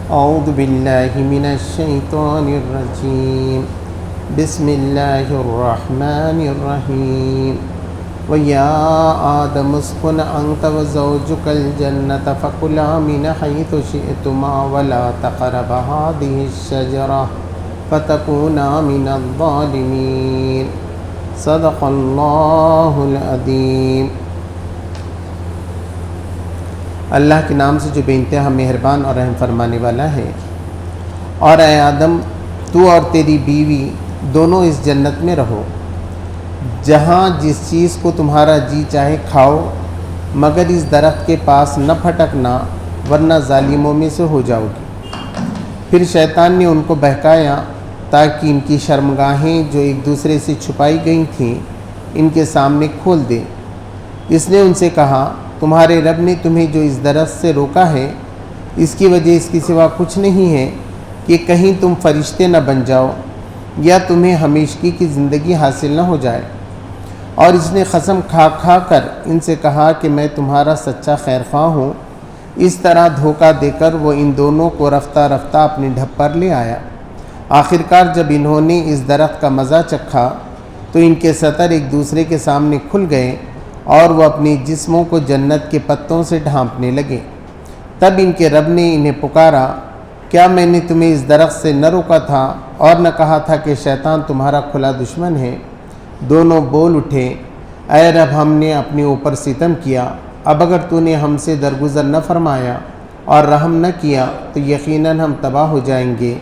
औज़ु बिल्लाहि मिनश शैतानिर रजीम बिस्मिल्लाहिर रहमानिर रहीम व या आदम उस्कुन अंत व ज़ौजुकल जन्नत फकुला मिन हैथु शि'तुमा वला तक़रबा हादिहिश शजरा फतकूना मिनज़ ज़ालिमीन। सदक़ल्लाहुल अज़ीम। अल्लाह के नाम से जो बेइंतहा मेहरबान और रहम फरमाने वाला है। और ऐ आदम, तू और तेरी बीवी दोनों इस जन्नत में रहो, जहाँ जिस चीज़ को तुम्हारा जी चाहे खाओ, मगर इस दरख्त के पास न फटकना, वरना जालिमों में से हो जाओगी। फिर शैतान ने उनको बहकाया ताकि इनकी शर्मगाहें जो एक दूसरे से छुपाई गई थीं, इनके सामने खोल दे। इसने उनसे कहा, तुम्हारे रब ने तुम्हें जो इस दरख्त से रोका है, इसकी वजह इसके सिवा कुछ नहीं है कि कहीं तुम फरिश्ते न बन जाओ या तुम्हें हमेशगी की ज़िंदगी हासिल न हो जाए। और इसने कसम खा खा कर इनसे कहा कि मैं तुम्हारा सच्चा खैर ख्वाह हूँ। इस तरह धोखा देकर वो इन दोनों को रफ्ता रफ्ता अपने ढप पर ले आया। आखिरकार जब इन्होंने इस दरख्त का मज़ा चखा तो इनके सतर एक दूसरे के सामने खुल गए और वह अपने जिस्मों को जन्नत के पत्तों से ढांपने लगे। तब इनके रब ने इन्हें पुकारा, क्या मैंने तुम्हें इस दरख्त से न रोका था और न कहा था कि शैतान तुम्हारा खुला दुश्मन है? दोनों बोल उठे, ऐ रब, हमने अपने ऊपर सितम किया। अब अगर तूने हमसे दरगुजर न फरमाया और रहम न किया तो यकीनन हम तबाह हो जाएंगे।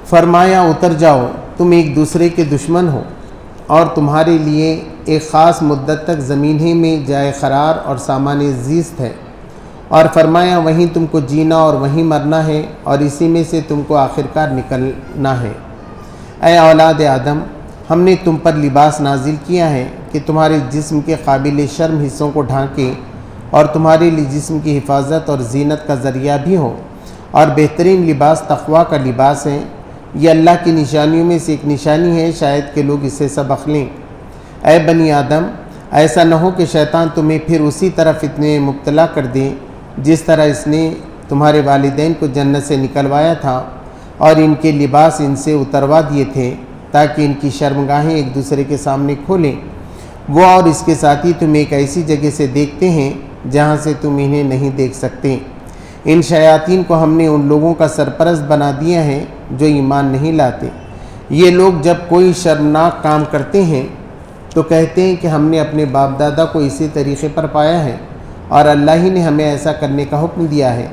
फरमाया, उतर जाओ, तुम एक दूसरे के दुश्मन हो और तुम्हारे लिए एक ख़ास मुद्दत तक ज़मीन ही में जाए क़रार और सामान ज़ीस्त है। और फरमाया, वहीं तुमको जीना और वहीं मरना है और इसी में से तुमको आखिरकार निकलना है। ऐ औलाद आदम, हमने तुम पर लिबास नाजिल किया है कि तुम्हारे जिस्म के काबिल शर्म हिस्सों को ढांके और तुम्हारे लिए जिस्म की हिफाजत और ज़ीनत का ज़रिया भी हो। और बेहतरीन लिबास तक़वा का लिबास है। ये अल्लाह की निशानियों में से एक निशानी है, शायद के लोग इससे सबक लें। ऐ बनी आदम, ऐसा न हो कि शैतान तुम्हें फिर उसी तरफ इतने मुब्तला कर दे जिस तरह इसने तुम्हारे वालिदैन को जन्नत से निकलवाया था और इनके लिबास इनसे उतरवा दिए थे ताकि इनकी शर्मगाहें एक दूसरे के सामने खोलें। वो और इसके साथी तुम्हें एक ऐसी जगह से देखते हैं जहाँ से तुम इन्हें नहीं देख सकते। इन शयातीन को हमने उन लोगों का सरपरस्त बना दिया है जो ईमान नहीं लाते। ये लोग जब कोई शर्मनाक काम करते हैं तो कहते हैं कि हमने अपने बाप दादा को इसी तरीक़े पर पाया है और अल्लाह ही ने हमें ऐसा करने का हुक्म दिया है।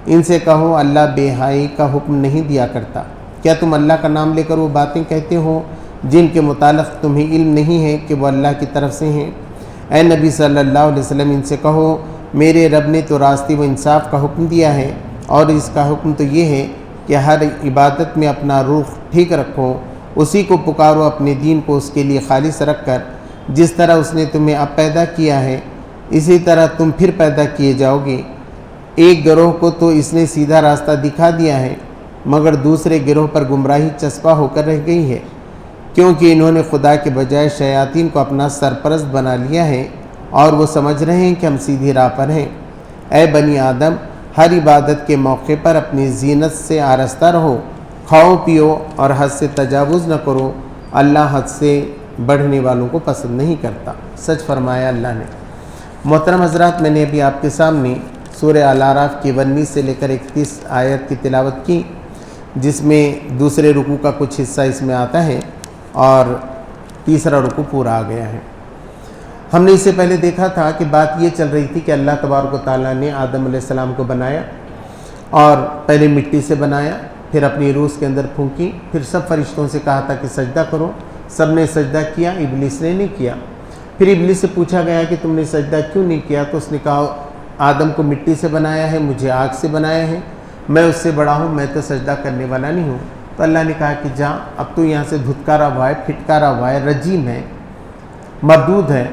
इनसे कहो, अल्लाह बेहाई का हुक्म नहीं दिया करता। क्या तुम अल्लाह का नाम लेकर वो बातें कहते हो जिनके मुतालिक तुम्हें इल्म नहीं है कि वह अल्लाह की तरफ से हैं? ऐ नबी सल्लल्लाहु अलैहि वसल्लम, इनसे कहो, मेरे रब ने तो रास्ते व इंसाफ का हुक्म दिया है और इसका हुक्म तो ये है कि हर इबादत में अपना रुख ठीक रखो, उसी को पुकारो, अपने दीन को उसके लिए खालिस रख कर। जिस तरह उसने तुम्हें अब पैदा किया है इसी तरह तुम फिर पैदा किए जाओगे। एक गिरोह को तो इसने सीधा रास्ता दिखा दिया है, मगर दूसरे गिरोह पर गुमराही चस्पा होकर रह गई है, क्योंकि इन्होंने खुदा के बजाय शयातीन को अपना सरपरस्त बना लिया है और वो समझ रहे हैं कि हम सीधी राह पर हैं। ऐ बनी आदम, हर इबादत के मौके पर अपनी जीनत से आरास्ता रहो, खाओ पियो और हद से तजावुज़ न करो। अल्लाह हद से बढ़ने वालों को पसंद नहीं करता। सच फरमाया अल्लाह ने। मोहतरम हज़रात, मैंने अभी आपके सामने सूरह अल-आराफ की 19 से लेकर 31 आयत की तिलावत की, जिसमें दूसरे रुकू का कुछ हिस्सा इसमें आता है और तीसरा रुकू पूरा आ गया है। हमने इससे पहले देखा था कि बात ये चल रही थी कि अल्लाह तबारक व तआला ने आदम अलैहिस्सलाम को बनाया और पहले मिट्टी से बनाया, फिर अपनी रूह के अंदर फूंकी, फिर सब फरिश्तों से कहा था कि सजदा करो। सब ने सजदा किया, इब्लीस ने नहीं किया। फिर इब्लीस से पूछा गया कि तुमने सजदा क्यों नहीं किया? तो उसने कहा, आदम को मिट्टी से बनाया है, मुझे आग से बनाया है, मैं उससे बड़ा हूँ, मैं तो सजदा करने वाला नहीं हूँ। तो अल्लाह ने कहा कि जा, अब तो यहाँ से धुतकारा हुआ है, फिटकारा हुआ है, रजीम है, मरदूद है।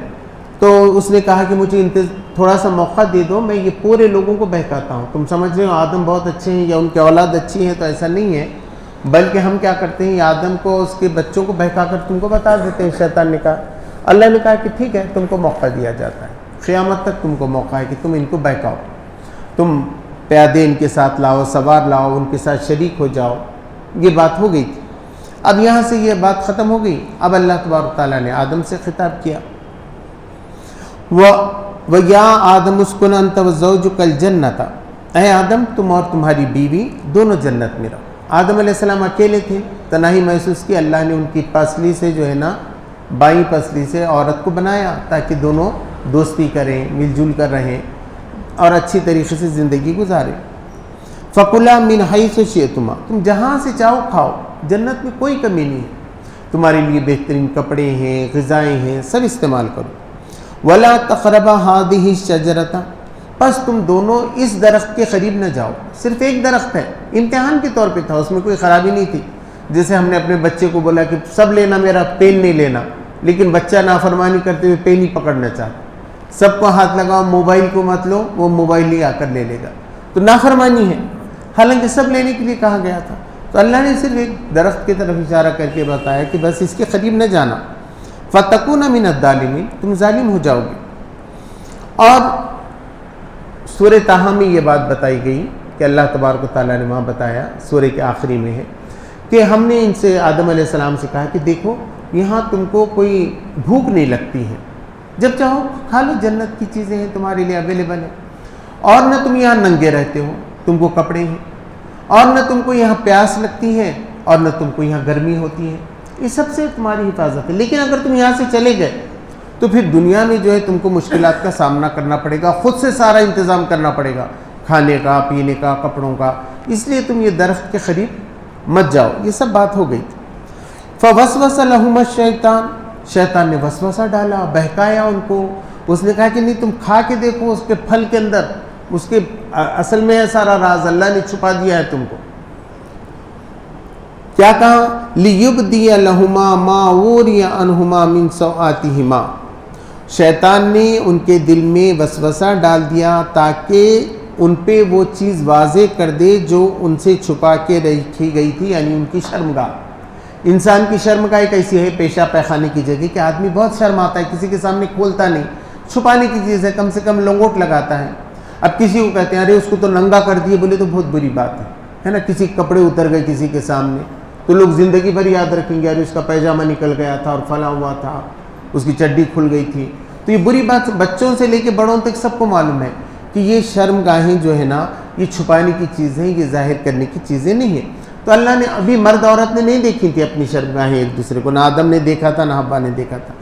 तो उसने कहा कि मुझे थोड़ा सा मौका दे दो, मैं ये पूरे लोगों को बहकाता हूँ। तुम समझ रहे हो आदम बहुत अच्छे हैं या उनकी औलाद अच्छी है? तो ऐसा नहीं है, बल्कि हम क्या करते हैं, आदम को उसके बच्चों को बहका कर तुमको बता देते हैं। शैतान ने कहा, अल्लाह ने कहा कि ठीक है, तुमको मौका दिया जाता है, क़यामत तक तुमको मौका है कि तुम इनको बहकाओ। तुम प्यादे इनके साथ लाओ, सवार लाओ, उनके साथ शरीक हो जाओ। ये बात हो गई थी। अब यहाँ से ये बात ख़त्म हो गई। अब अल्लाह तबारक ताला ने आदम से खिताब किया, व या आदम उस्कुन अंत व ज़ौजुकल जन्नता, ऐ आदम तुम और तुम्हारी बीवी दोनों जन्नत में रहो। आदम अलैहिस्सलाम अकेले थे, तनाही महसूस की। अल्लाह ने उनकी पसली से जो है ना, बाईं पसली से औरत को बनाया ताकि दोनों दोस्ती करें, मिलजुल कर रहें और अच्छी तरीके से ज़िंदगी गुजारें। फ़कुला मिन हैसु शिअतुमा, तुम जहाँ से चाहो खाओ, जन्नत में कोई कमी नहीं है। तुम्हारे लिए बेहतरीन कपड़े हैं, ग़िज़ाएँ हैं, सब इस्तेमाल करो। वला तक़रबा हादिही शजरता, बस तुम दोनों इस दरख्त के करीब न जाओ। सिर्फ एक दरख्त है, इम्तिहान के तौर पे था, उसमें कोई ख़राबी नहीं थी। जैसे हमने अपने बच्चे को बोला कि सब लेना, मेरा पेन नहीं लेना, लेकिन बच्चा नाफरमानी करते हुए पेन ही पकड़ना चाहता। सबको हाथ लगाओ, मोबाइल को मत लो, वो मोबाइल ही आकर ले लेगा, तो नाफरमानी है। हालांकि सब लेने के लिए कहा गया था। तो अल्लाह ने सिर्फ एक दरख्त की तरफ इशारा करके बताया कि बस इसके करीब न जाना। फ़तकून मिन अज़्ज़ालिमीन, तुम जालिम हो जाओगे। और सूरह ताहा में ये बात बताई गई कि अल्लाह तबारक तआला ने वहाँ बताया, सूरह के आखिरी में है कि हमने इनसे, आदम अलैहिस्सलाम से कहा कि देखो यहाँ तुमको कोई भूख नहीं लगती है, जब चाहो खा लो, जन्नत की चीज़ें हैं तुम्हारे लिए अवेलेबल है। और न तुम यहाँ नंगे रहते हो, तुमको कपड़े हैं, और न तुमको यहाँ प्यास लगती है, और न तुमको यहाँ गर्मी होती है, ये सबसे तुम्हारी हिफाजत है। लेकिन अगर तुम यहाँ से चले गए तो फिर दुनिया में जो है तुमको मुश्किलात का सामना करना पड़ेगा, ख़ुद से सारा इंतज़ाम करना पड़ेगा, खाने का, पीने का, कपड़ों का। इसलिए तुम ये दरख्त के करीब मत जाओ। ये सब बात हो गई थी। फ़वस्वस लहुम शैतान, शैतान ने वसवसा डाला, बहकाया उनको। उसने कहा कि नहीं, तुम खा के देखो, उसके फल के अंदर उसके असल में है सारा राज, अल्लाह ने छुपा दिया है तुमको। क्या कहा, लियुब्दिया लहुमा मा वूरिया अनहुमा मिन सौआतिहिमा, शैतान ने उनके दिल में वसवसा डाल दिया ताकि उन पे वो चीज़ वाज़े कर दे जो उनसे छुपा के रखी गई थी, यानी उनकी शर्मगाह। इंसान की शर्मगाह एक ऐसी है, पेशा पैखाने की जगह, कि आदमी बहुत शर्म आता है, किसी के सामने खोलता नहीं, छुपाने की चीज़ है, कम से कम लंगोट लगाता है। अब किसी को कहते हैं अरे उसको तो नंगा कर दिए, बोले तो बहुत बुरी बात है ना। किसी के कपड़े उतर गए किसी के सामने, तो लोग ज़िंदगी भर याद रखेंगे, अरे उसका पैजामा निकल गया था और फला हुआ था, उसकी चड्डी खुल गई थी। तो ये बुरी बात बच्चों से लेके बड़ों तक सबको मालूम है कि ये शर्मगाहें जो है ना, ये छुपाने की चीज़ें, ये जाहिर करने की चीज़ें नहीं है। तो अल्लाह ने, अभी मर्द औरत ने नहीं देखी थी अपनी शर्मगाहें एक दूसरे को, ना आदम ने देखा था ना हव्वा ने देखा था।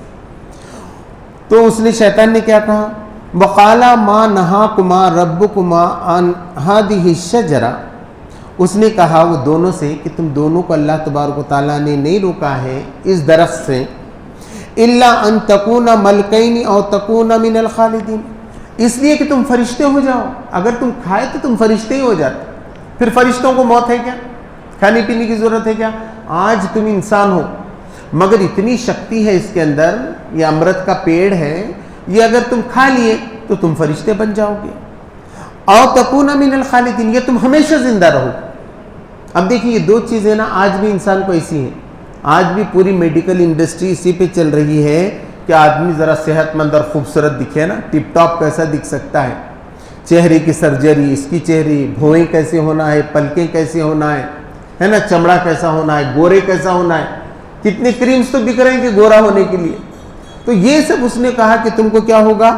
तो उसने, शैतान ने क्या कहा, वक़ाला मा नहाकुमा रब्बुकुमा अन हादिहि शजरा, उसने कहा वो दोनों से कि तुम दोनों को अल्लाह तबारक व तआला ने नहीं रोका है इस दरख्त से, इल्ला अन तकूना मलकैनी और तकूना मिनल खालिदीन, इसलिए कि तुम फरिश्ते हो जाओ। अगर तुम खाए तो तुम फरिश्ते ही हो जाते, फिर फरिश्तों को मौत है क्या, खाने पीने की ज़रूरत है क्या? आज तुम इंसान हो मगर इतनी शक्ति है इसके अंदर, ये अमृत का पेड़ है, ये अगर तुम खा लिए तो तुम फरिश्ते बन जाओगे। और तकूना मिनल खालिदीन, ये तुम हमेशा ज़िंदा रहो। अब देखिए ये दो चीज़ें ना आज भी इंसान को ऐसी हैं, आज भी पूरी मेडिकल इंडस्ट्री इसी पे चल रही है कि आदमी ज़रा सेहतमंद और ख़ूबसूरत दिखे ना, टिप टॉप कैसा दिख सकता है, चेहरे की सर्जरी, इसकी चेहरे, भौएँ कैसे होना है, पलकें कैसे होना है ना, चमड़ा कैसा होना है, गोरे कैसा होना है, कितने क्रीम्स तो बिक रहे हैं कि गोरा होने के लिए। तो ये सब उसने कहा कि तुमको क्या होगा,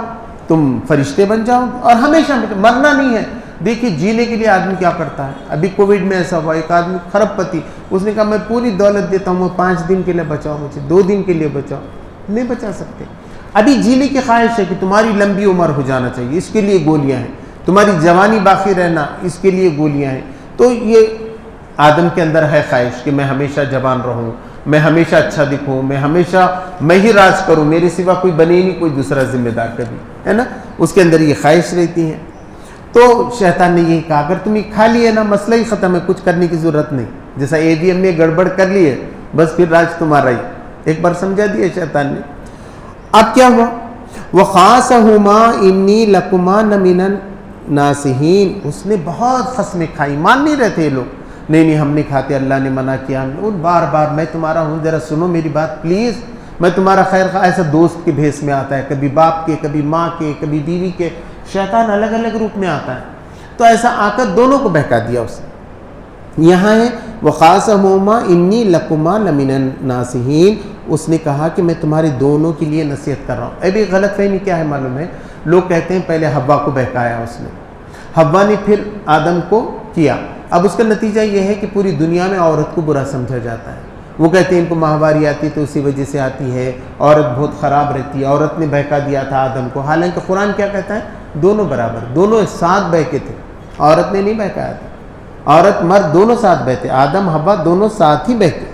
तुम फरिश्ते बन जाओगे और हमेशा मरना नहीं है। देखिए जीने के लिए आदमी क्या करता है, अभी कोविड में ऐसा हुआ, एक आदमी खरबपति, उसने कहा मैं पूरी दौलत देता हूँ, 5 दिन के लिए बचाओ मुझे, 2 दिन के लिए बचाओ, नहीं बचा सकते। अभी जीने की ख्वाहिश है कि तुम्हारी लंबी उम्र हो जाना चाहिए, इसके लिए गोलियाँ हैं, तुम्हारी जवानी बाकी रहना, इसके लिए गोलियाँ हैं। तो ये आदम के अंदर है ख्वाहिश कि मैं हमेशा जवान रहूँ, मैं हमेशा अच्छा दिखूँ, मैं ही राज करूँ, मेरे सिवा कोई बने ही नहीं, कोई दूसरा जिम्मेदार कभी, है ना, उसके अंदर ये ख्वाहिश रहती है। तो शैतान ने यही कहा अगर तुम ये खा लिए ना, मसला ही ख़त्म है, कुछ करने की ज़रूरत नहीं, जैसा AVM ने गड़बड़ कर ली है बस फिर राज तुम्हारा ही, एक बार समझा दिया शैतान ने। अब क्या हुआ, वह ख़ासहुमा इन्नी लकुमा नमिनन नासिहीन, उसने बहुत खस्में खाई, मान नहीं रहे थे ये लोग, नहीं हम नहीं खाते, अल्लाह ने मना किया। और बार बार मैं तुम्हारा हूँ, ज़रा सुनो मेरी बात प्लीज़, मैं तुम्हारा खैर खा, ऐसा दोस्त के भेस में आता है, कभी बाप के, कभी माँ के, कभी बीवी के, शैतान अलग अलग रूप में आता है। तो ऐसा आकर दोनों को बहका दिया उसने। यहाँ है वक़ासहुमा इन्नी लकुमा लमिनन नासिहीन, उसने कहा कि मैं तुम्हारे दोनों के लिए नसीहत कर रहा हूँ। अभी गलत फहमी क्या है मालूम है, लोग कहते हैं पहले हव्वा को बहकाया उसने, हव्वा ने फिर आदम को किया। अब उसका नतीजा ये है कि पूरी दुनिया में औरत को बुरा समझा जाता है। वो कहते हैं इनको माहवारी आती तो उसी वजह से आती है, औरत बहुत ख़राब रहती है, औरत ने बहका दिया था आदम को। हालांकि कुरान क्या कहता है, दोनों बराबर, दोनों साथ बहके थे, औरत ने नहीं बहकाया था। औरत मर्द दोनों साथ बहते, आदम हव्वा दोनों साथ ही बहते।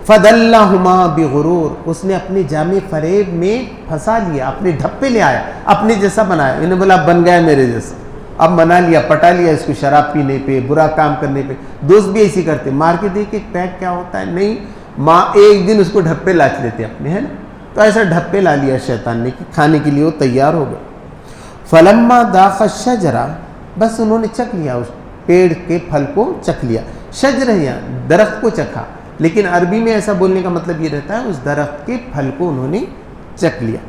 फदल्लाहुमा बिगुरूर, उसने अपने जामे फरेब में फंसा लिया, अपने ढप्पे ले आया, अपने जैसा बनाया। इन्हें बोला बन गया मेरे जैसा, अब मना लिया, पटा लिया इसको शराब पीने पे, बुरा काम करने पे। दोस्त भी ऐसी करते, मार के देखे पैक क्या होता है, नहीं माँ एक दिन उसको ढप्पे लाच लेते अपने, है ना। तो ऐसा ढप्पे ला लिया शैतान ने कि खाने के लिए वो तैयार हो गए। फलम्मा दाखा शजरा, बस उन्होंने चख लिया, उस पेड़ के फल को चख लिया। शजर है यहाँ दरख्त को चखा, लेकिन अरबी में ऐसा बोलने का मतलब ये रहता है उस दरख्त के फल को उन्होंने चख लिया।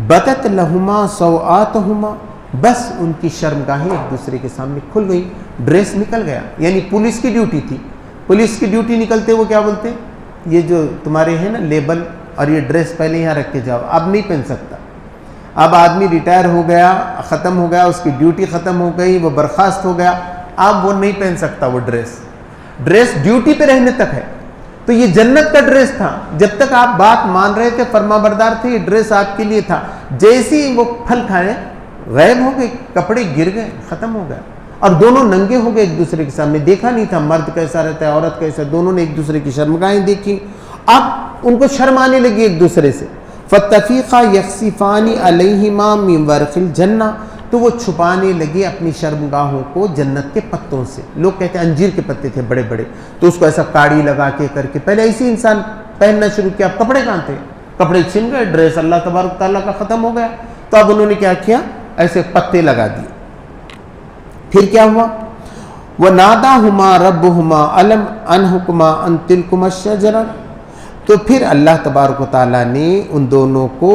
बतत लहुमा सौआतहुमा, बस उनकी शर्मगाहें एक दूसरे के सामने खुल गई, ड्रेस निकल गया। यानी पुलिस की ड्यूटी थी, पुलिस की ड्यूटी निकलते वो क्या बोलते, ये जो तुम्हारे हैं ना लेबल और ये ड्रेस पहले यहाँ रख के जाओ, अब नहीं पहन सकता। अब आदमी रिटायर हो गया, ख़त्म हो गया, उसकी ड्यूटी ख़त्म हो गई, वो बर्खास्त हो गया, अब वो नहीं पहन सकता वो ड्रेस। ड्रेस ड्यूटी पे रहने तक है। तो ये जन्नत का ड्रेस था, जब तक आप बात मान रहे थे, फरमाबरदार थे, ये ड्रेस आपके लिए था। जैसे ही वो फल खाए गायब हो गए, कपड़े गिर गए, ख़त्म हो गया, और दोनों नंगे हो गए एक दूसरे के सामने। देखा नहीं था मर्द कैसा रहता है, औरत कैसा, दोनों ने एक दूसरे की शर्मगाहें देखी। अब उनको शर्म आने लगी एक दूसरे से। फतफ़ीक़ा यख़सिफ़ानी अलैहिमा मिन वर्क़िल जन्ना, तो वो छुपाने लगे अपनी शर्मगाहों को जन्नत के पत्तों से। लोग कहते हैं अंजीर के पत्ते थे बड़े बड़े, तो उसको ऐसा काड़ी लगा के करके पहले ऐसे इंसान पहनना शुरू किया। अब कपड़े कहाँ थे, कपड़े छिन गए, ड्रेस अल्लाह तबारक तआला का ख़त्म हो गया। तो अब उन्होंने क्या किया, ऐसे पत्ते लगा दिए। फिर क्या हुआ, वह नादा हुमा रब्बुहुमा अलम अनहुकुमा अन तिलकुमा शजरा, तो फिर अल्लाह तबारक व तआला ने उन दोनों को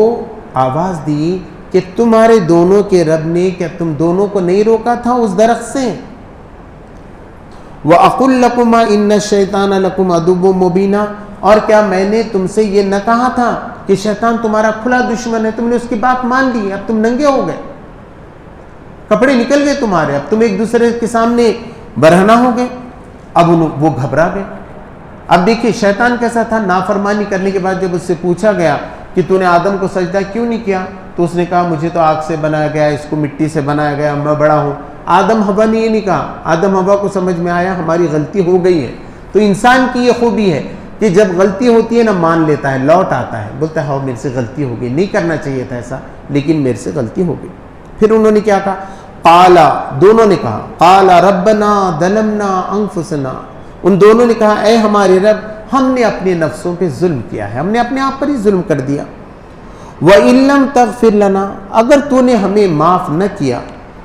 आवाज़ दी कि तुम्हारे दोनों के रब ने क्या तुम दोनों को नहीं रोका था उस दरख्त से। वह अकुल लकुमा इन्ना शैतान लकुम अदुव्वुम मुबीना, और क्या मैंने तुमसे ये न कहा था कि शैतान तुम्हारा खुला दुश्मन है। तुमने उसकी बात मान ली, अब तुम नंगे हो गए, कपड़े निकल गए तुम्हारे, अब तुम एक दूसरे के सामने बरहना हो गए। अब वो घबरा गए। अब देखिए शैतान कैसा था, नाफरमानी करने के बाद जब उससे पूछा गया कि तूने आदम को सजदा क्यों नहीं किया, तो उसने कहा मुझे तो आग से बनाया गया, इसको मिट्टी से बनाया गया, मैं बड़ा हूँ। आदम हवा ने ये नहीं कहा, आदम हवा को समझ में आया हमारी गलती हो गई है। तो इंसान की ये खूबी है कि जब गलती होती है ना मान लेता है, लौट आता है, बोलता है हाँ मेरे से गलती हो गई, नहीं करना चाहिए था ऐसा, लेकिन मेरे से गलती हो गई। फिर उन्होंने क्या कहा, काला, दोनों ने कहा, काला रब्बना दलमना अंफुसना, उन दोनों ने कहा ऐ हमारे रब, हमने अपने नफ्सों पे जुल्म किया है, हमने अपने आप पर ही जुल्म कर दिया। व इल्लम तगफिर लना, अगर तूने हमें माफ़ न किया,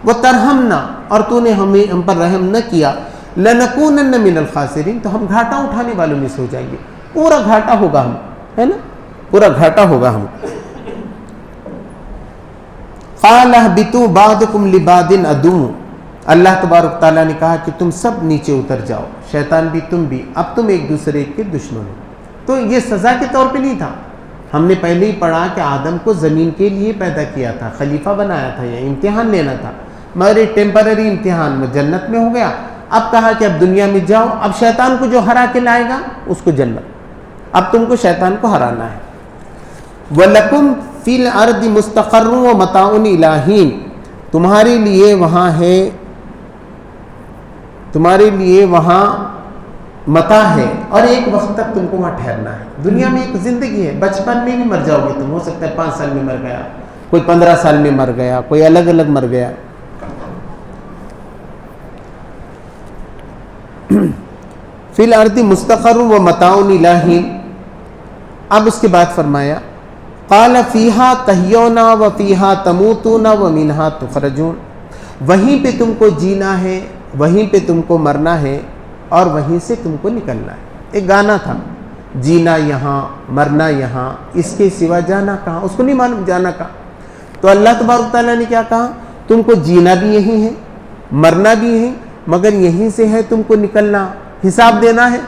व तरहमना, और तूने हमें हम पर रहम न किया, लनकूनन्न मिनल खासिरीन, तो हम घाटा उठाने वालों में से हो जाएंगे। पूरा घाटा होगा हम, है ना, पूरा घाटा होगा हम। क़ाला बितू बादकुम लिबादिन अदू, अल्लाह तबारक ताला ने कहा कि तुम सब नीचे उतर जाओ, शैतान भी तुम भी, अब तुम एक दूसरे के दुश्मन हो। तो ये सज़ा के तौर पे नहीं था, हमने पहले ही पढ़ा कि आदम को ज़मीन के लिए पैदा किया था, खलीफा बनाया था, या इम्तिहान लेना था, मगर एक टेम्पररी इम्तिहान में जन्नत में हो गया। अब कहा कि अब दुनिया में जाओ, अब शैतान को जो हरा के लाएगा उसको जन्नत, अब तुमको शैतान को हराना है। वलकुम फिल अर्दि मुस्तक़र्रुन व मताउन इलाहीन, तुम्हारे लिए वहाँ है, तुम्हारे लिए वहाँ मता है और एक वक्त तक तुमको वहाँ ठहरना है। दुनिया में एक ज़िंदगी है, बचपन में भी मर जाओगे तुम, हो सकता है 5 साल में मर गया, कोई 15 साल में मर गया, कोई अलग अलग मर गया। फिल अर्दि मुस्तक़र्रुन व मताउन इलाहीन। अब उसके बाद फरमाया क़ाल फ़ीहा तहयौना व फ़ीहा तमूतूना व मिन्हा तुख़रजून, वहीं पे तुमको जीना है, वहीं पे तुमको मरना है और वहीं से तुमको निकलना है। एक गाना था, जीना यहाँ मरना यहाँ, इसके सिवा जाना कहाँ, उसको नहीं मालूम जाना कहाँ। तो अल्लाह तबारक तआला ने क्या कहा, तुमको जीना भी यहीं है, मरना भी है, मगर यहीं से है तुमको निकलना, हिसाब देना है।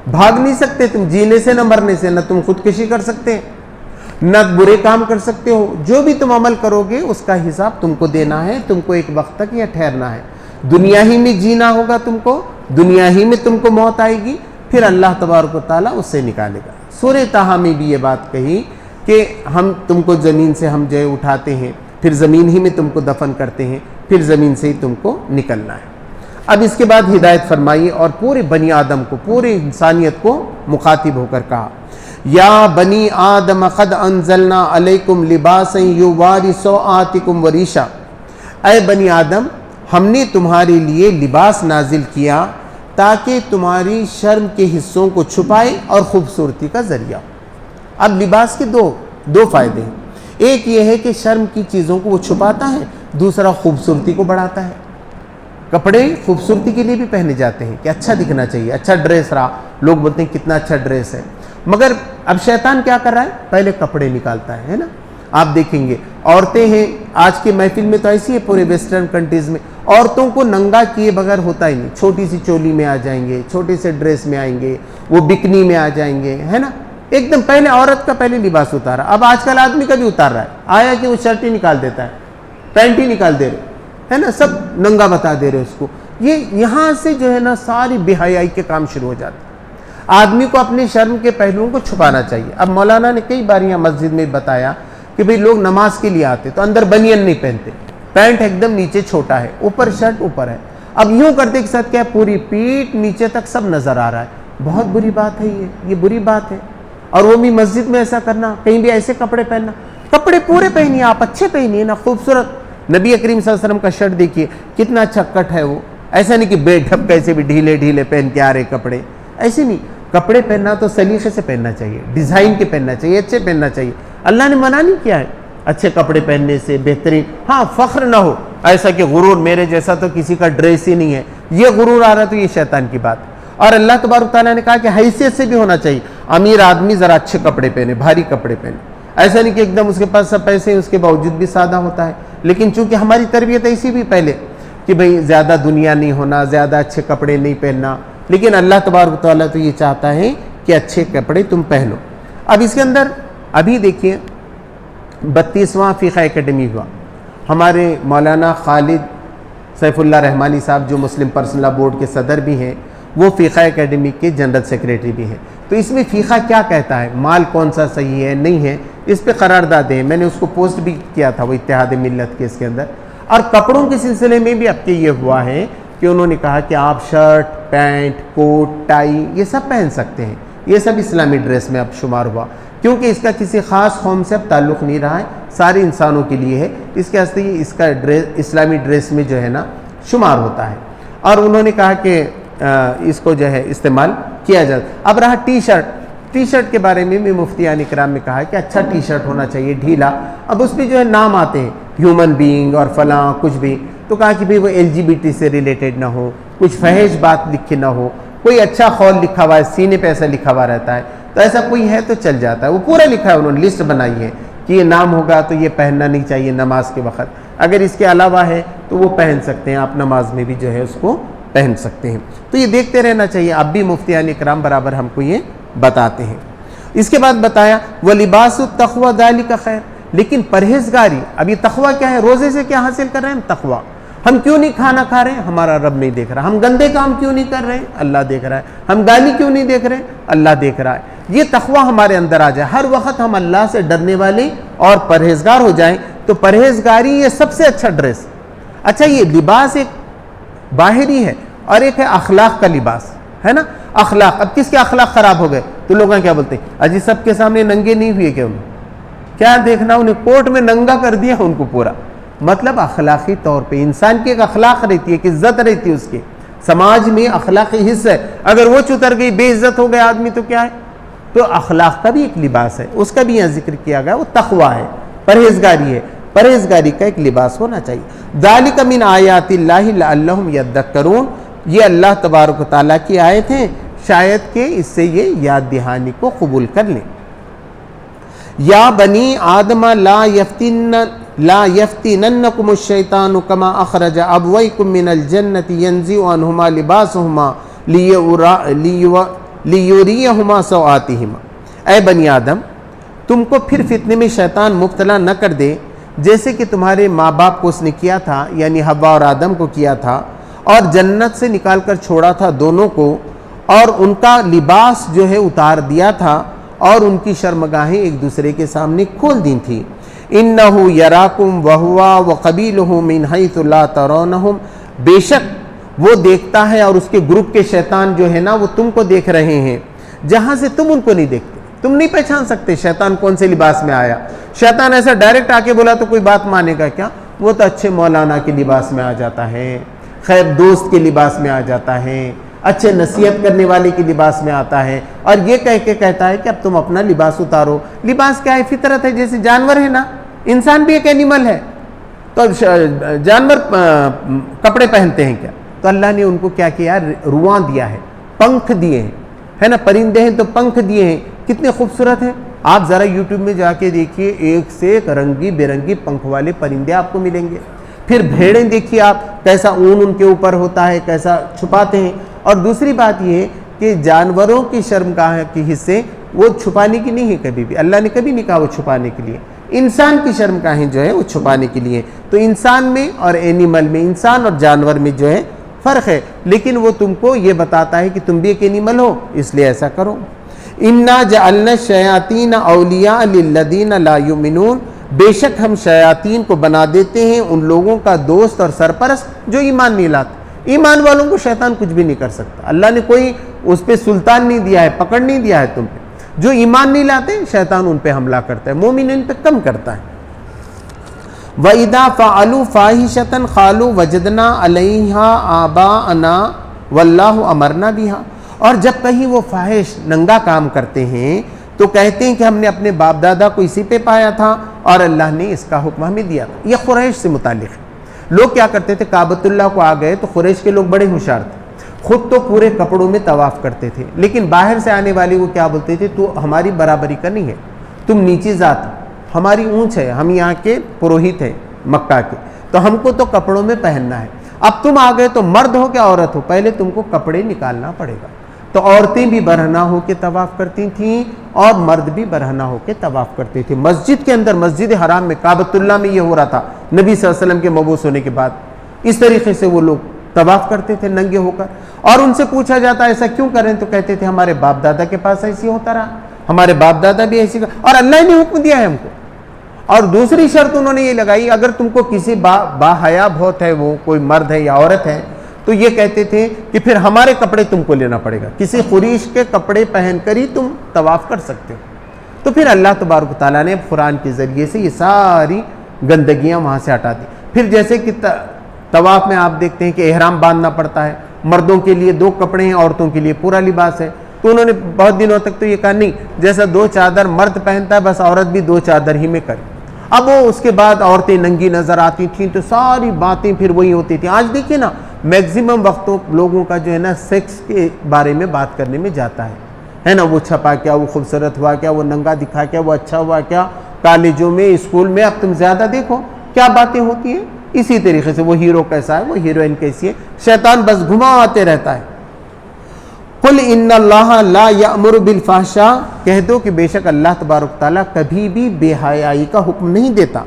भाग नहीं सकते तुम, जीने से न मरने से। न तुम खुदकुशी कर सकते हैं, न बुरे काम कर सकते हो। जो भी तुम अमल करोगे उसका हिसाब तुमको देना है। तुमको एक वक्त तक यह ठहरना है। दुनिया ही में जीना होगा तुमको, दुनिया ही में तुमको मौत आएगी, फिर अल्लाह तबारक व तआला उससे निकालेगा। सूरह ताहा में भी ये बात कही कि हम तुमको ज़मीन से हम जो उठाते हैं, फिर ज़मीन ही में तुमको दफन करते हैं, फिर ज़मीन से ही तुमको निकलना है। अब इसके बाद हिदायत फरमाई और पूरे बनी आदम को, पूरे इंसानियत को मुखातिब होकर कहा, या बनी आदम क़द अंज़लना अलैकुम लिबासन युवारी सौआतिकुम वरीशा। ऐ बनी आदम, हमने तुम्हारे लिए लिबास नाजिल किया ताकि तुम्हारी शर्म के हिस्सों को छुपाए और खूबसूरती का जरिया। अब लिबास के दो फायदे हैं। एक ये है कि शर्म की चीज़ों को वो छुपाता है, दूसरा खूबसूरती को बढ़ाता है। कपड़े खूबसूरती के लिए भी पहने जाते हैं कि अच्छा दिखना चाहिए, अच्छा ड्रेस रहा, लोग बोलते हैं कितना अच्छा ड्रेस है। मगर अब शैतान क्या कर रहा है, पहले कपड़े निकालता है ना। आप देखेंगे औरतें हैं, आज की महफिल में तो ऐसी है पूरे वेस्टर्न कंट्रीज़ में, औरतों को नंगा किए बगैर होता ही नहीं। छोटी सी चोली में आ जाएंगे, छोटे से ड्रेस में आएंगे, वो बिकनी में आ जाएंगे, है ना। एकदम पहले औरत का पहले लिबास उतारा, अब आजकल आदमी का भी उतार रहा है। आया कि वो शर्ट ही निकाल देता है, पैंट ही निकाल दे रहे, है ना, सब नंगा बता दे रहे उसको। ये यहाँ से जो है ना सारी बेहयाई के काम शुरू हो जाते। आदमी को अपने शर्म के पहलुओं को छुपाना चाहिए। अब मौलाना ने कई बार यहाँ मस्जिद में बताया कि भाई लोग नमाज के लिए आते तो अंदर बनियन नहीं पहनते, पैंट एकदम नीचे छोटा है, ऊपर शर्ट ऊपर है। अब यूं करते के साथ क्या पूरी पीठ नीचे तक सब नजर आ रहा है। बहुत बुरी बात है ये बुरी बात है। और वो भी मस्जिद में ऐसा करना, कहीं भी ऐसे कपड़े पहनना। कपड़े पूरे पहनिए, आप अच्छे पहनिए ना, खूबसूरत। नबी करीम सल्लल्लाहु अलैहि वसल्लम का शर्ट देखिए कितना अच्छा कट है वो। ऐसा नहीं कि बेढप कैसे भी ढीले ढीले पहन के आ रहे कपड़े, ऐसे नहीं। कपड़े पहनना तो सलीके से पहनना चाहिए, डिज़ाइन के पहनना चाहिए, अच्छे पहनना चाहिए। अल्लाह ने मना नहीं किया है अच्छे कपड़े पहनने से, बेहतरीन। हाँ, फ़ख्र ना हो ऐसा कि गुरूर मेरे जैसा तो किसी का ड्रेस ही नहीं है, ये गुरूर आ रहा है तो ये शैतान की बात। और अल्लाह तबारक तआला ने कहा कि हैसियत से भी होना चाहिए। अमीर आदमी ज़रा अच्छे कपड़े पहने, भारी कपड़े पहने। ऐसा नहीं कि एकदम उसके पास सब पैसे हैं उसके बावजूद भी सादा होता है। लेकिन चूंकि हमारी तरबियत ऐसी भी पहले कि भाई ज़्यादा दुनिया नहीं होना, ज़्यादा अच्छे कपड़े नहीं पहनना। लेकिन अल्लाह तबारक तआला तो ये चाहता है कि अच्छे कपड़े तुम पहनो। अब इसके अंदर अभी देखिए 32वां फ़िक़्ह एकेडमी हुआ। हमारे मौलाना खालिद सैफुल्लाह रहमानी साहब जो मुस्लिम पर्सनल लॉ बोर्ड के सदर भी हैं, वो फ़िक़्ह एकेडमी के जनरल सेक्रेटरी भी हैं। तो इसमें फ़िक़्ह क्या कहता है, माल कौन सा सही है नहीं है, इस पर करारदाद है। मैंने उसको पोस्ट भी किया था वो इत्तेहाद मिल्लत के इसके अंदर। और कपड़ों के सिलसिले में भी अब के ये हुआ है कि उन्होंने कहा कि आप शर्ट, पैंट, कोट, टाई ये सब पहन सकते हैं। ये सब इस्लामी ड्रेस में अब शुमार हुआ, क्योंकि इसका किसी ख़ास कौम से अब ताल्लुक़ नहीं रहा है, सारे इंसानों के लिए है। इसके वास्ते ये इसका ड्रेस इस्लामी ड्रेस में जो है ना शुमार होता है। और उन्होंने कहा कि इसको जो है इस्तेमाल किया जाए। अब रहा टी शर्ट के बारे में भी मुफ्तियान इकराम ने कहा कि अच्छा टी शर्ट होना चाहिए ढीला। अब उस पर जो है नाम आते हैं ह्यूमन बीइंग और फलां कुछ भी, तो कहा कि भाई वो LGBT से रिलेटेड ना हो, कुछ फहेश बात लिखी ना हो, कोई अच्छा खौल लिखा हुआ है, सीने पे ऐसा लिखा हुआ रहता है, तो ऐसा कोई है तो चल जाता है। वो पूरा लिखा है, उन्होंने लिस्ट बनाई है कि ये नाम होगा तो ये पहनना नहीं चाहिए नमाज के वक़्त। अगर इसके अलावा है तो वो पहन सकते हैं, आप नमाज में भी जो है उसको पहन सकते हैं। तो ये देखते रहना चाहिए। अब भी मुफ्तियान इकराम बराबर हमको ये बताते हैं। इसके बाद बताया व लिबासु तक़वा ज़ालिका खैर, लेकिन परहेजगारी। अब ये तक़वा क्या है, रोज़े से क्या हासिल कर रहे हैं हम, तक़वा। हम क्यों नहीं खाना खा रहे हैं, हमारा रब नहीं देख रहा। हम गंदे काम क्यों नहीं कर रहे हैं, अल्लाह देख रहा है। हम गाली क्यों नहीं देख रहे हैं, अल्लाह देख रहा है। ये तक़वा हमारे अंदर आ जाए, हर वक्त हम अल्लाह से डरने वाले और परहेजगार हो जाएं, तो परहेजगारी ये सबसे अच्छा ड्रेस। अच्छा, ये लिबास एक बाहरी है और एक है अखलाक का लिबास, है ना। अखलाक, अब किसके अखलाक ख़राब हो गए तो लोग क्या बोलते हैं, अजी सबके सामने नंगे नहीं हुए क्या, उन्हें क्या देखना, उन्हें कोर्ट में नंगा कर दिया उनको पूरा। मतलब अखलाकी तौर पे इंसान की एक अखलाक रहती है, कि इज्जत रहती है उसकी, समाज में अखलाकी हिस्सा है। अगर वो चुतर गई, बेइज्जत हो गया आदमी, तो क्या है, तो अखलाक का भी एक लिबास है, उसका भी यहाँ जिक्र किया गया, वो तक़वा है, परहेजगारी है। परहेजगारी का एक लिबास होना चाहिए। ज़ालिका मिन आयातिल्लाहि लअल्लहुम यद्दक्करून, ये अल्लाह तबारक व तआला की आयत है, शायद के इससे ये याद दहानी को कबूल कर लें। या बनी आदम ला यफ्तिन ला यफ्तिनन्नकुम शैतानु कमा अखरज अबवैकुम मिनल जन्नति यंज़िउ अन्हुमा लिबासुहुमा लियुरियहुमा सौआतिहिमा। ऐ बनी आदम, तुमको फिर फितने में शैतान मुब्तला न कर दे जैसे कि तुम्हारे माँ बाप को उसने किया था, यानी हव्वा और आदम को किया था, और जन्नत से निकाल कर छोड़ा था दोनों को, और उनका लिबास जो है उतार दिया था और उनकी शर्मगाहें एक दूसरे के सामने खोल दी थी। इन्नहु यराकुम वहुवा व कबीलुहु मिन हैथु ला तरौनहुम, बेशक वो देखता है और उसके ग्रुप के शैतान जो है ना वो तुमको देख रहे हैं जहां से तुम उनको नहीं देखते। तुम नहीं पहचान सकते शैतान कौन से लिबास में आया। शैतान ऐसा डायरेक्ट आके बोला तो कोई बात मानेगा क्या? वो तो अच्छे मौलाना के लिबास में आ जाता है, खैर दोस्त के लिबास में आ जाता है, अच्छे नसीहत करने वाले के लिबास में आता है, और ये कह के कहता है कि अब तुम अपना लिबास उतारो। लिबास क्या है? फितरत है। जैसे जानवर है ना, इंसान भी एक एनिमल है, तो जानवर कपड़े पहनते हैं क्या? तो अल्लाह ने उनको क्या किया? रुआं दिया है, पंख दिए हैं, है ना। परिंदे हैं तो पंख दिए हैं, कितने खूबसूरत हैं। आप ज़रा यूट्यूब में जाके देखिए, एक से एक रंगी बेरंगी पंख वाले परिंदे आपको मिलेंगे। फिर भेड़ें देखिए आप, कैसा ऊन उनके ऊपर होता है, कैसा छुपाते हैं। और दूसरी बात ये कि जानवरों की शर्मगाह के हिस्से वो छुपाने की नहीं है, कभी भी अल्लाह ने कभी नहीं कहा वो छुपाने के लिए। इंसान की शर्मगाहें जो है वो छुपाने के लिए। तो इंसान में और एनिमल में, इंसान और जानवर में जो है फ़र्क है, लेकिन वो तुमको ये बताता है कि तुम भी एक एनिमल हो, इसलिए ऐसा करो। इन्ना जअलना शयातीन औलिया लिल्लदीन ला युमिनून, बेशक हम शयातीन को बना देते हैं उन लोगों का दोस्त और सरपरस्त जो ईमान नहीं लाते। ईमान वालों को शैतान कुछ भी नहीं कर सकता। अल्लाह ने कोई उस पर सुल्तान नहीं दिया है, पकड़ नहीं दिया है तुम पे। जो ईमान नहीं लाते शैतान उन पे हमला करता है, मोमिन इन पे कम करता है। वइदा फ़अलू फ़ाहिशतन क़ालू वजदना अलैहा आबाअना वल्लाहु अमरना बिहा, और जब कहीं वो फाहिश नंगा काम करते हैं तो कहते हैं कि हमने अपने बाप दादा को इसी पे पाया था और अल्लाह ने इसका हुक्म हमें दिया था। यह कुरैश से मुतालिक है। लोग क्या करते थे, काबतुल्लाह को आ गए तो कुरैश के लोग बड़े होशियार थे, खुद तो पूरे कपड़ों में तवाफ़ करते थे, लेकिन बाहर से आने वाले को क्या बोलते थे, तो हमारी बराबरी का नहीं है, तुम नीची जात, हमारी ऊँच है, हम यहाँ के पुरोहित हैं मक्का के, तो हमको तो कपड़ों में पहनना है। अब तुम आ गए तो मर्द हो क्या औरत हो, पहले तुमको कपड़े निकालना पड़ेगा। तो औरतें भी बरहना होकर तवाफ़ करती थीं और मर्द भी बरहना होकर तवाफ़ करते थे। मस्जिद के अंदर, मस्जिद हराम में, काबतुल्लाह में ये हो रहा था नबी सल्लल्लाहु अलैहि वसल्लम के मबूस होने के बाद। इस तरीके से वो लोग तवाफ़ करते थे नंगे होकर। और उनसे पूछा जाता ऐसा क्यों करें, तो कहते थे हमारे बाप दादा के पास ऐसी होता रहा, हमारे बाप दादा भी ऐसी और अल्लाह ने हुक्म दिया है हमको। और दूसरी शर्त उन्होंने ये लगाई, अगर तुमको किसी बाहया बहुत है, वो कोई मर्द है या औरत है, तो ये कहते थे कि फिर हमारे कपड़े तुमको लेना पड़ेगा, किसी कुरैश के कपड़े पहनकर ही तुम तवाफ़ कर सकते हो। तो फिर अल्लाह तबारक तआला ने कुरान के ज़रिए से ये सारी गंदगियाँ वहाँ से हटा दी। फिर जैसे कि तवाफ़ में आप देखते हैं कि एहराम बांधना पड़ता है, मर्दों के लिए 2 कपड़े हैं, औरतों के लिए पूरा लिबास है। तो उन्होंने बहुत दिनों तक तो ये कहा नहीं, जैसा 2 चादर मर्द पहनता है बस औरत भी 2 चादर ही में करे। अब वो उसके बाद औरतें नंगी नज़र आती थीं तो सारी बातें फिर वही होती थी। आज देखिए ना, मैक्सिमम वक्तों लोगों का जो है ना सेक्स के बारे में बात करने में जाता है ना। वो छपा क्या, वो खूबसूरत हुआ क्या, वो नंगा दिखा क्या, वो अच्छा हुआ क्या, कॉलेजों में स्कूल में अब तुम ज़्यादा देखो क्या बातें होती हैं। इसी तरीके से वो हीरो कैसा है, वो हीरोइन कैसी है, शैतान बस घुमाते रहता है। कुल इन्नल्लाह ला यअमुरु बिल फहशा, कह दो कि बेशक अल्लाह तबारक ताला कभी भी बेहयाई का हुक्म नहीं देता।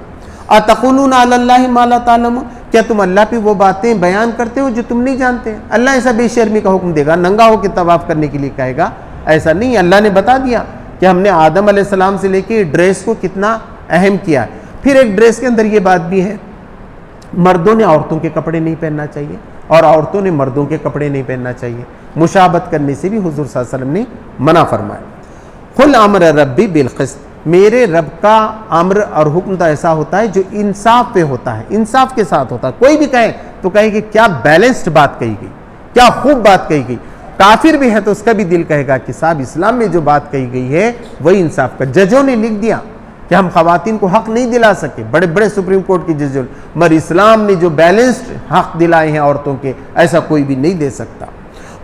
अतक़ुलूना अलल्लाहि मा ला तालमून, क्या तुम अल्लाह पे वो बातें बयान करते हो जो तुम नहीं जानते। अल्लाह ऐसा बेशर्मी का हुक्म देगा, नंगा होकर तवाफ़ करने के लिए कहेगा, ऐसा नहीं। अल्लाह ने बता दिया कि हमने आदम अलैहिस्सलाम से लेके ड्रेस को कितना अहम किया है। फिर एक ड्रेस के अंदर ये बात भी है, मर्दों ने औरतों के कपड़े नहीं पहनना चाहिए और औरतों ने मर्दों के कपड़े नहीं पहनना चाहिए। मुशाबत करने से भी हुजूर सल्लल्लाहु अलैहि वसल्लम ने मना फरमाया। कुल अम्र रब्बी बिल क़िस्त, मेरे रब का अम्र और हुक्म तो ऐसा होता है जो इंसाफ पे होता है, इंसाफ के साथ होता है। कोई भी कहे तो कहे कि क्या बैलेंस्ड बात कही गई, क्या खूब बात कही गई। काफिर भी है तो उसका भी दिल कहेगा कि साहब इस्लाम में जो बात कही गई है वही इंसाफ का। जजों ने लिख दिया कि हम खवातीन को हक नहीं दिला सके, बड़े बड़े सुप्रीम कोर्ट के जजों, मगर इस्लाम ने जो बैलेंस्ड हक दिलाए हैं औरतों के, ऐसा कोई भी नहीं दे सकता।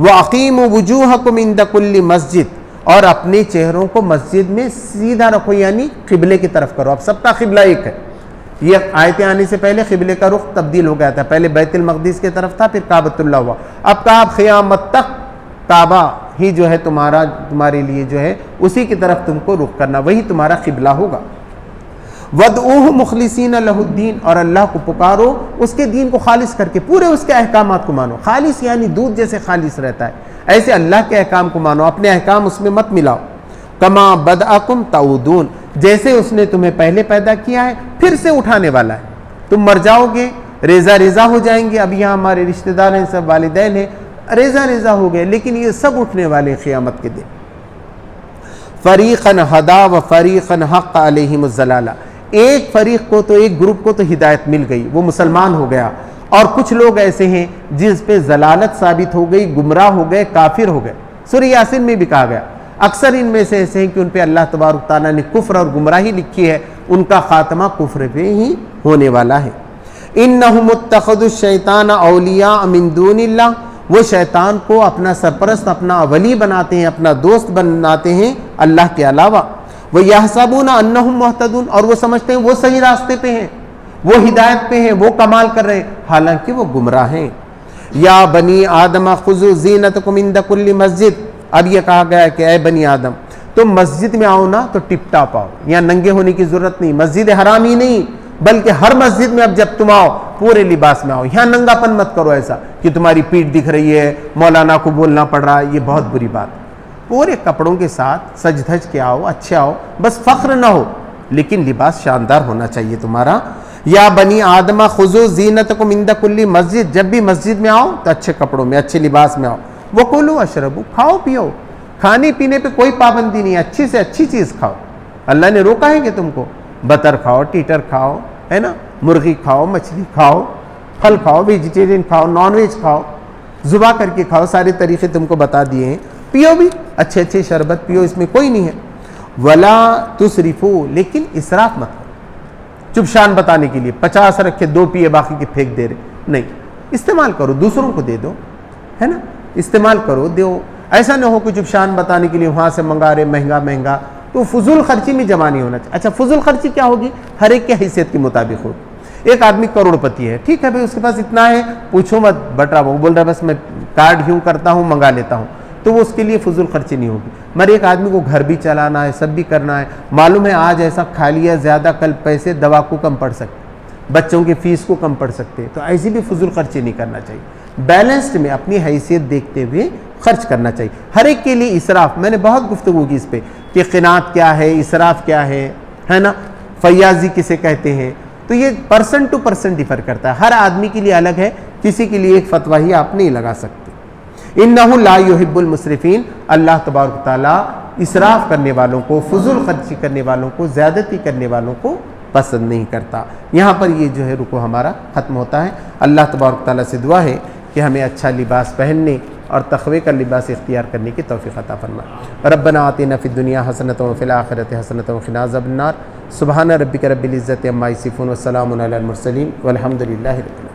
व अकीमु वुजूहकुम इंद कुल्ली मस्जिद, और अपने चेहरों को मस्जिद में सीधा रखो, यानी किबले की तरफ करो। अब सबका किबला एक है, ये आयतें आने से पहले क़िबले का रुख तब्दील हो गया था, पहले बैतुल मक़दिस की तरफ था, फिर काबतुल्लाह हुआ। अब कहा क़यामत तक काबा ही जो है तुम्हारे लिए जो है उसी की तरफ तुमको रुख करना, वही तुम्हारा क़िबला होगा। वदऊहु मुखलिसीन लहुद्दीन, और अल्लाह को पुकारो उसके दीन को खालिस करके, पूरे उसके अहकामात को मानो। खालिस यानी दूध जैसे खालिस रहता है, ऐसे अल्लाह के अहकाम को मानो, अपने अहकाम उसमें मत मिलाओ। कमा बदअकुम ताउदून, जैसे उसने तुम्हें पहले पैदा किया है फिर से उठाने वाला है। तुम मर जाओगे, रेजा हो जाएंगे। अब यहाँ हमारे रिश्तेदार हैं, सब वालिदैन हैं, रेजा हो गए, लेकिन ये सब उठने वाले क़ियामत के दिन। फरीक़न हदा व फरीक़न हक़ अलैहिमुज़ ज़लाला, एक फरीक को तो, एक ग्रुप को तो हिदायत मिल गई, वो मुसलमान हो गया, और कुछ लोग ऐसे हैं जिस पे जलालत साबित हो गई, गुमराह हो गए, काफिर हो गए। सूरह यासीन में भी कहा गया, अक्सर इनमें से ऐसे हैं कि उन पे अल्लाह तबारक तआला ने कुफ्र और गुमराही लिखी है, उनका खात्मा कुफ्र पे ही होने वाला है। इन्नहुम इत्तखज़ुश शैतान औलिया मिन दूनिल्लाह, वो शैतान को अपना सरपरस्त, अपना वली बनाते हैं, अपना दोस्त बनाते हैं अल्लाह के अलावा। वह यहसबून अन्नहुम मुहतदून, और वो समझते हैं वो सही रास्ते पे हैं, वो हिदायत पे हैं, वो कमाल कर रहे हैं, हालांकि वो गुमराह हैं। या बनी आदम खुज़ू ज़ीनतकुम इंद कुल्ली मस्जिद, अब यह कहा गया है कि ऐ बनी आदम तुम मस्जिद में आओ ना तो टिप टाप आओ, यहाँ नंगे होने की जरूरत नहीं, मस्जिद हराम ही नहीं बल्कि हर मस्जिद में अब जब तुम आओ पूरे लिबास में आओ। यहाँ नंगापन मत करो ऐसा कि तुम्हारी पीठ दिख रही है, मौलाना को बोलना पड़ रहा है, ये बहुत बुरी बात। पूरे कपड़ों के साथ सज धज के आओ, अच्छे आओ, बस फख्र ना हो, लेकिन लिबास शानदार होना चाहिए तुम्हारा। या बनी आदमा खुज़ू ज़ीनतकुम इंद कुल्ली मस्जिद, जब भी मस्जिद में आओ तो अच्छे कपड़ों में, अच्छे लिबास में आओ। वकुलू अशरबू, खाओ पियो, खाने पीने पे कोई पाबंदी नहीं, अच्छी से अच्छी चीज़ खाओ। अल्लाह ने रोका है कि तुमको बतर खाओ, टीटर खाओ, है ना, मुर्गी खाओ, मछली खाओ, फल खाओ, वेजिटेरियन खाओ, नॉन वेज खाओ, जुबा करके खाओ, सारे तरीक़े तुमको बता दिए हैं। पियो भी, अच्छे अच्छे शरबत पियो, इसमें कोई नहीं है। वला तुसरिफू, लेकिन इसराफ मत करो, चुपशान बताने के लिए 50 रखे, 2 पिए बाकी के फेंक दे रहे, नहीं, इस्तेमाल करो, दूसरों को दे दो, है ना, इस्तेमाल करो, दो। ऐसा ना हो कि चुपशान बताने के लिए वहाँ से मंगा रहे महंगा महंगा, तो फजूल खर्ची में जमा नहीं होना चाहिए। अच्छा, फजूल खर्ची क्या होगी? हर एक के हैसियत के मुताबिक होगी। एक आदमी करोड़पति है, ठीक है भाई, उसके पास इतना है, पूछो मत, बट रहा वो बोल रहा है बस मैं कार्ड यूँ करता हूँ, मंगा लेता हूँ, तो वो उसके लिए फजूल खर्ची नहीं होगी। मगर एक आदमी को घर भी चलाना है, सब भी करना है, मालूम है आज ऐसा खा लिया ज़्यादा, कल पैसे दवा को कम पड़ सकते, बच्चों की फीस को कम पड़ सकते हैं, तो ऐसी भी फजूल खर्ची नहीं करना चाहिए। बैलेंस्ड में अपनी हैसियत देखते हुए खर्च करना चाहिए। हर एक के लिए इसराफ, मैंने बहुत गुफ्तगू की इस पर कि क़िनात क्या है, इसराफ क्या है ना, फयाजी किसे कहते हैं, तो ये पर्सन टू पर्सन डिफर करता है, हर आदमी के लिए अलग है, किसी के लिए एक फतवा ही आप नहीं लगा सकते। इन्नहु ला युहिब्बुल मुसरिफीन, अल्लाह तबारक तआला इसराफ करने वालों को, फजूल खर्ची करने वालों को, ज़्यादती करने वालों को पसंद नहीं करता। यहाँ पर ये जो है रुको हमारा ख़त्म होता है। अल्लाह तबारक तआला से दुआ है कि हमें अच्छा लिबास पहनने और तक़वे का लिबास इख्तियार करने की तौफ़ीक़ अता फरमाए। रब्बना आतिना फ़िद दुनिया हसनतन व फ़िल आखिरति हसनतन व क़िना अज़ाबन्नार। सुब्हान रब्बिका रब्बिल इज़्ज़ति अम्मा यसिफ़ून व सलामुन अलल मुरसलीन वल्हम्दुलिल्लाहि रब्बिल आलमीन।